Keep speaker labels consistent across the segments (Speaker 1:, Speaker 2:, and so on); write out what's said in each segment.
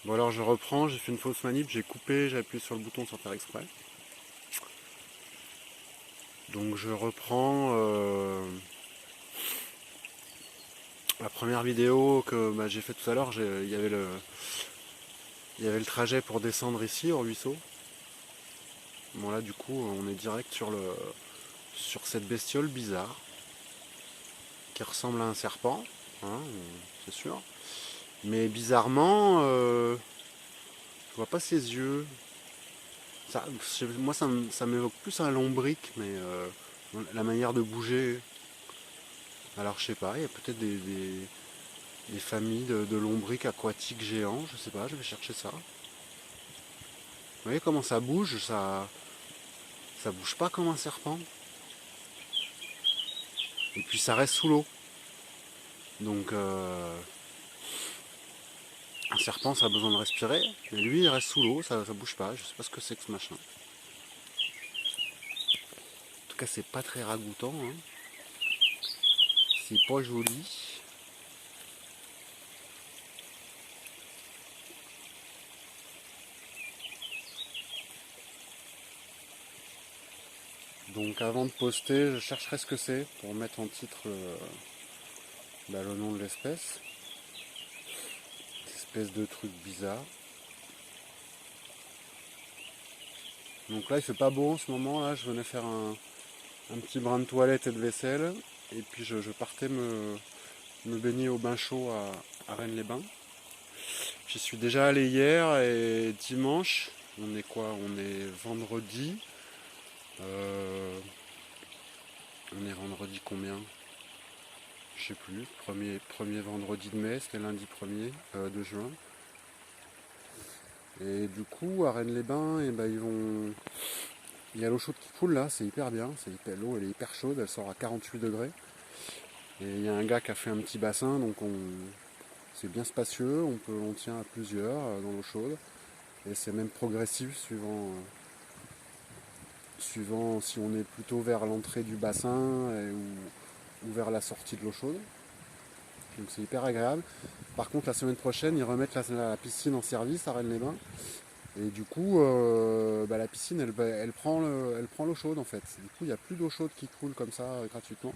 Speaker 1: Bon alors je reprends, j'ai fait une fausse manip, j'ai coupé, j'ai appuyé sur le bouton sans faire exprès. Donc je reprends la première vidéo que j'ai fait tout à l'heure, il y avait le trajet pour descendre ici au ruisseau. Bon là du coup on est direct sur cette bestiole bizarre qui ressemble à un serpent, hein, c'est sûr. Mais bizarrement, je vois pas ses yeux. Moi ça m'évoque plus un lombric, mais la manière de bouger. Alors je sais pas, il y a peut-être des familles de lombrics aquatiques géants, je sais pas, je vais chercher ça. Vous voyez comment ça bouge, ça bouge pas comme un serpent. Et puis ça reste sous l'eau. Donc un serpent ça a besoin de respirer, mais lui il reste sous l'eau, ça bouge pas, je sais pas ce que c'est que ce machin. En tout cas c'est pas très ragoûtant, hein. C'est pas joli. Donc avant de poster, je chercherai ce que c'est pour mettre en titre le nom de l'espèce. Espèce de truc bizarre. Donc là il fait pas beau en ce moment, là je venais faire un petit brin de toilette et de vaisselle. Et puis je partais me baigner au bain chaud à Rennes-les-Bains. J'y suis déjà allé hier et dimanche. On est quoi? On est vendredi. Euh, on est vendredi combien? Je sais plus. Premier vendredi de mai, c'était lundi 1er de juin. Et du coup, à Rennes-les-Bains, il y a l'eau chaude qui coule là, c'est hyper bien. L'eau elle est hyper chaude, elle sort à 48 degrés. Et il y a un gars qui a fait un petit bassin, donc c'est bien spacieux, on tient à plusieurs dans l'eau chaude. Et c'est même progressif suivant si on est plutôt vers l'entrée du bassin ou vers la sortie de l'eau chaude. Donc c'est hyper agréable. Par contre la semaine prochaine ils remettent la piscine en service à Rennes-les-Bains. Et du coup la piscine elle prend l'eau chaude en fait. Du coup il n'y a plus d'eau chaude qui coule comme ça gratuitement.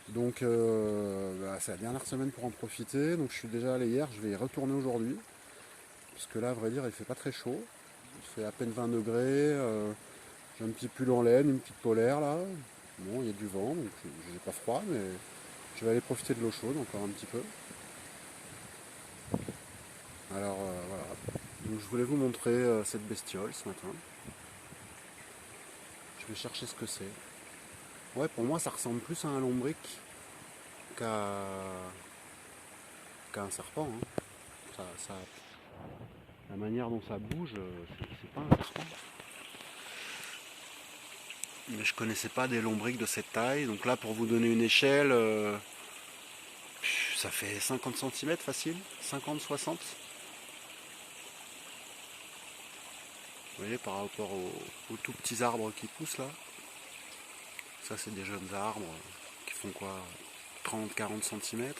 Speaker 1: Donc c'est la dernière semaine pour en profiter. Donc je suis déjà allé hier, je vais y retourner aujourd'hui. Parce que là à vrai dire il fait pas très chaud. Il fait à peine 20 degrés. J'ai un petit pull en laine, une petite polaire là. Bon, il y a du vent, donc je n'ai pas froid, mais je vais aller profiter de l'eau chaude encore un petit peu. Alors voilà. Donc je voulais vous montrer cette bestiole ce matin. Je vais chercher ce que c'est. Ouais, pour moi ça ressemble plus à un lombric qu'à qu'à un serpent, hein. La manière dont ça bouge, c'est pas un serpent. Mais je connaissais pas des lombrics de cette taille. Donc là, pour vous donner une échelle, ça fait 50 cm facile, 50-60. Vous voyez, par rapport aux tout petits arbres qui poussent là. Ça, c'est des jeunes arbres qui font quoi, 30-40 cm.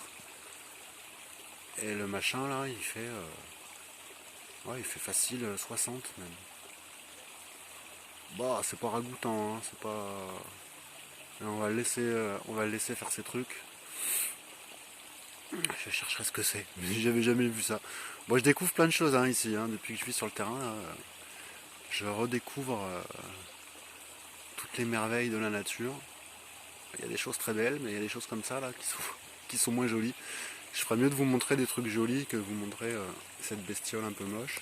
Speaker 1: Et le machin là, il fait facile 60 même. Bah, c'est pas ragoûtant, hein, c'est pas. Mais on va le laisser faire ses trucs. Je chercherai ce que c'est. J'avais jamais vu ça. Moi, je découvre plein de choses hein, ici, hein, depuis que je suis sur le terrain. Là, je redécouvre toutes les merveilles de la nature. Il y a des choses très belles, mais il y a des choses comme ça là qui sont moins jolies. Je ferais mieux de vous montrer des trucs jolis que vous montrer cette bestiole un peu moche.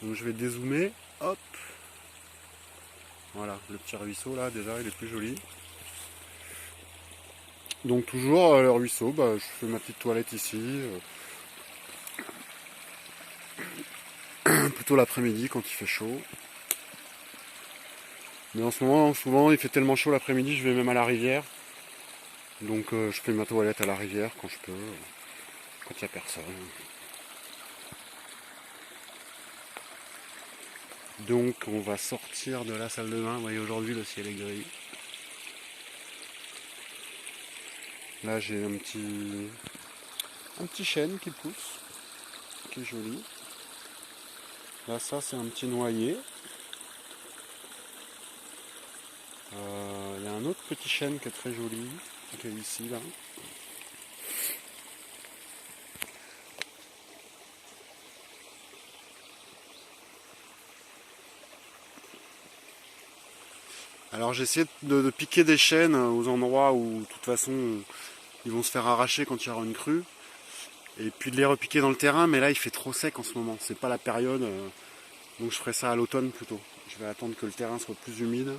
Speaker 1: Donc je vais dézoomer. Hop. Voilà, le petit ruisseau là, déjà, il est plus joli. Donc toujours le ruisseau, je fais ma petite toilette ici. Plutôt l'après-midi quand il fait chaud. Mais en ce moment, souvent, il fait tellement chaud l'après-midi, je vais même à la rivière. Donc je fais ma toilette à la rivière quand je peux, quand il n'y a personne. Donc on va sortir de la salle de bain. Vous voyez, aujourd'hui le ciel est gris. Là j'ai un petit chêne qui pousse, qui est joli. Là, ça, c'est un petit noyer. Il y a un autre petit chêne qui est très joli, qui est ici, là. Alors j'ai essayé de piquer des chênes aux endroits où de toute façon ils vont se faire arracher quand il y aura une crue. Et puis de les repiquer dans le terrain, mais là il fait trop sec en ce moment, c'est pas la période, donc je ferai ça à l'automne plutôt. Je vais attendre que le terrain soit plus humide.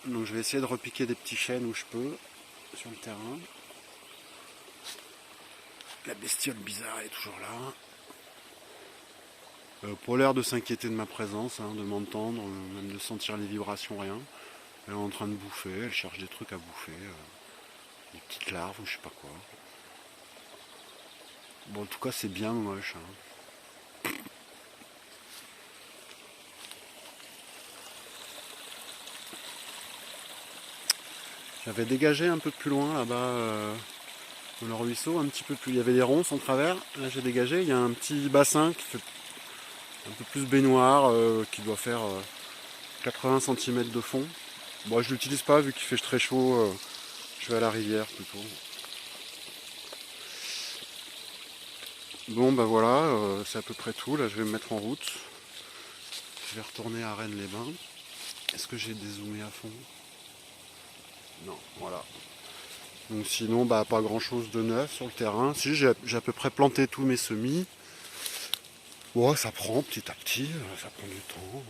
Speaker 1: Donc je vais essayer de repiquer des petits chênes où je peux sur le terrain. La bestiole bizarre est toujours là. Pour l'air de s'inquiéter de ma présence, hein, de m'entendre, même de sentir les vibrations, rien. Elle est en train de bouffer, elle cherche des trucs à bouffer, des petites larves ou je sais pas quoi. Bon, en tout cas, c'est bien moche. Hein. J'avais dégagé un peu plus loin, là-bas, dans le ruisseau, un petit peu plus. Il y avait des ronces en travers. Là, j'ai dégagé. Il y a un petit bassin qui fait un peu plus baignoire, qui doit faire 80 cm de fond. Bon, je l'utilise pas vu qu'il fait très chaud. Je vais à la rivière plutôt. Bon, bah voilà, c'est à peu près tout. Là, je vais me mettre en route. Je vais retourner à Rennes-les-Bains. Est-ce que j'ai dézoomé à fond? Non, voilà. Donc sinon, bah, pas grand chose de neuf sur le terrain. Si j'ai à peu près planté tous mes semis. Ouais, ça prend petit à petit, ça prend du temps.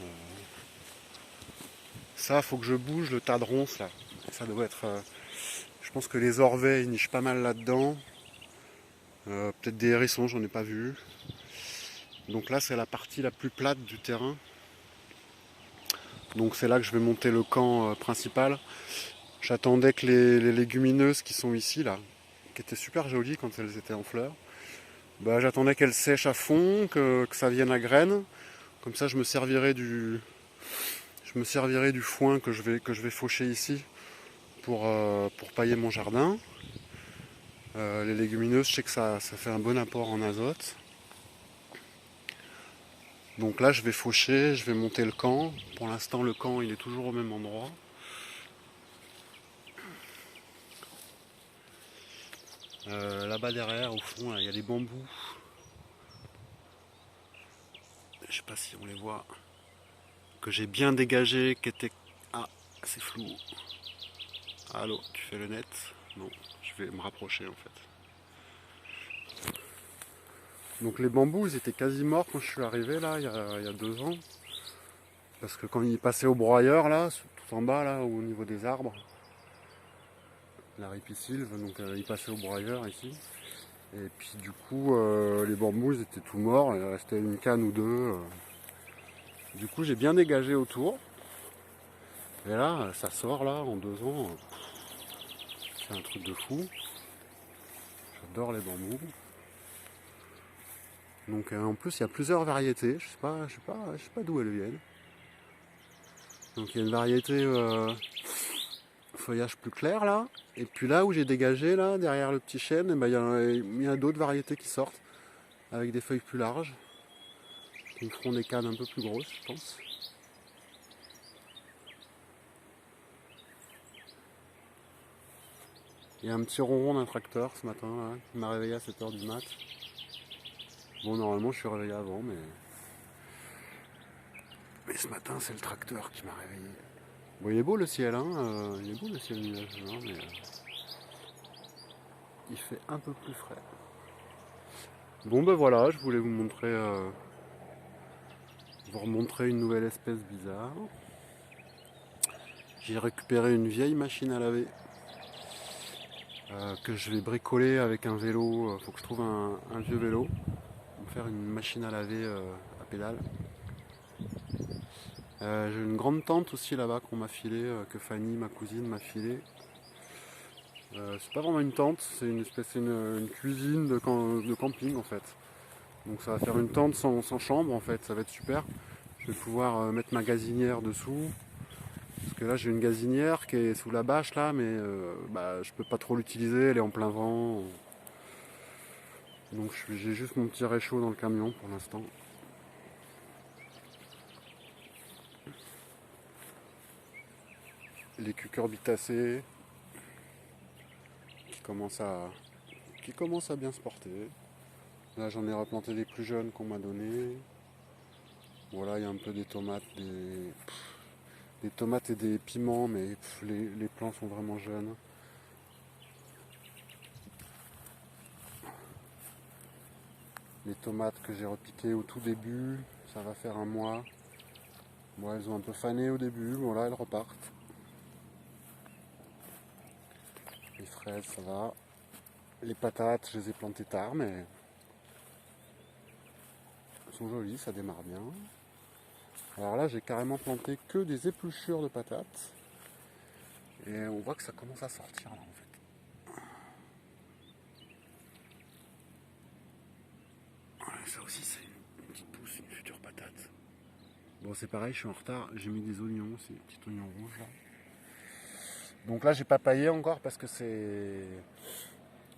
Speaker 1: Ça, faut que je bouge le tas de ronces là. Ça doit être. Je pense que les orvets ils nichent pas mal là-dedans. Peut-être des hérissons, j'en ai pas vu. Donc là, c'est la partie la plus plate du terrain. Donc c'est là que je vais monter le camp principal. J'attendais que les légumineuses qui sont ici là, qui étaient super jolies quand elles étaient en fleurs, bah, j'attendais qu'elles sèchent à fond, que ça vienne à graines. Comme ça, je me servirai du foin que je vais faucher ici pour pailler mon jardin. Les légumineuses, je sais que ça fait un bon apport en azote. Donc là, je vais faucher, je vais monter le camp. Pour l'instant, le camp, il est toujours au même endroit. Là-bas derrière, au fond, il y a les bambous. Je sais pas si on les voit. Que j'ai bien dégagé, qui étaient... Ah, c'est flou. Allô, tu fais le net? Non, je vais me rapprocher en fait. Donc les bambous, ils étaient quasi morts quand je suis arrivé là, il y a 2 ans. Parce que quand ils passaient au broyeur là, tout en bas là, au niveau des arbres, la ripisylve, donc ils passaient au broyeur ici. Et puis du coup, les bambous, ils étaient tout morts, il restait une canne ou deux. Du coup, j'ai bien dégagé autour. Et là, ça sort là, en 2 ans. C'est un truc de fou. J'adore les bambous. Donc en plus, il y a plusieurs variétés. Je sais pas d'où elles viennent. Donc il y a une variété feuillage plus clair là. Et puis là où j'ai dégagé, là, derrière le petit chêne, eh ben, il y a d'autres variétés qui sortent. Avec des feuilles plus larges. Qui me feront des cannes un peu plus grosses, je pense. Il y a un petit ronron d'un tracteur ce matin là, qui m'a réveillé à 7 h du mat. Bon, normalement je suis réveillé avant, mais ce matin c'est le tracteur qui m'a réveillé. Bon, il est beau le ciel, hein, il est beau le ciel nuageux, hein, mais il fait un peu plus frais. Bon ben voilà, je voulais vous remontrer une nouvelle espèce bizarre. J'ai récupéré une vieille machine à laver que je vais bricoler avec un vélo. Faut que je trouve un vieux vélo pour faire une machine à laver à pédale. J'ai une grande tente aussi là-bas qu'on m'a filé, que Fanny, ma cousine, m'a filé. C'est pas vraiment une tente, c'est une cuisine de camping en fait. Donc ça va faire une tente sans chambre en fait, ça va être super. Je vais pouvoir mettre ma gazinière dessous. Parce que là j'ai une gazinière qui est sous la bâche là, mais bah, je peux pas trop l'utiliser, elle est en plein vent. Donc j'ai juste mon petit réchaud dans le camion pour l'instant. cucurbitacées qui commencent à bien se porter. Là j'en ai replanté des plus jeunes qu'on m'a donné. Voilà, il y a un peu des tomates, des tomates et des piments, mais les plants sont vraiment jeunes. Les tomates que j'ai repiquées au tout début, ça va faire un mois. Bon, elles ont un peu fané au début, voilà, elles repartent. Les fraises, ça va. Les patates, je les ai plantées tard, mais elles sont jolies, ça démarre bien. Alors là, j'ai carrément planté que des épluchures de patates. Et on voit que ça commence à sortir là en fait. Ouais, ça aussi, c'est une petite pousse, une future patate. Bon, c'est pareil, je suis en retard. J'ai mis des oignons, ces petits oignons rouges là. Donc là, j'ai pas paillé encore parce que c'est.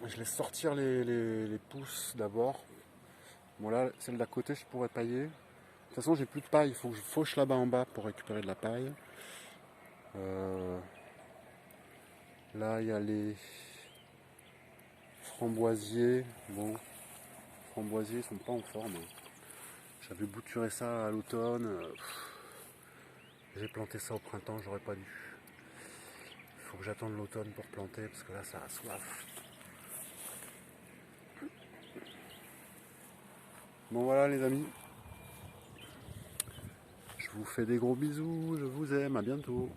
Speaker 1: Je laisse sortir les pousses d'abord. Bon, là, celle d'à côté, je pourrais pailler. De toute façon, j'ai plus de paille. Il faut que je fauche là-bas en bas pour récupérer de la paille. Là, il y a les framboisiers. Bon, les framboisiers sont pas en forme. J'avais bouturé ça à l'automne. J'ai planté ça au printemps, j'aurais pas dû. Il faut que j'attende l'automne pour planter parce que là, ça a soif. Bon, voilà, les amis. Je vous fais des gros bisous. Je vous aime. À bientôt.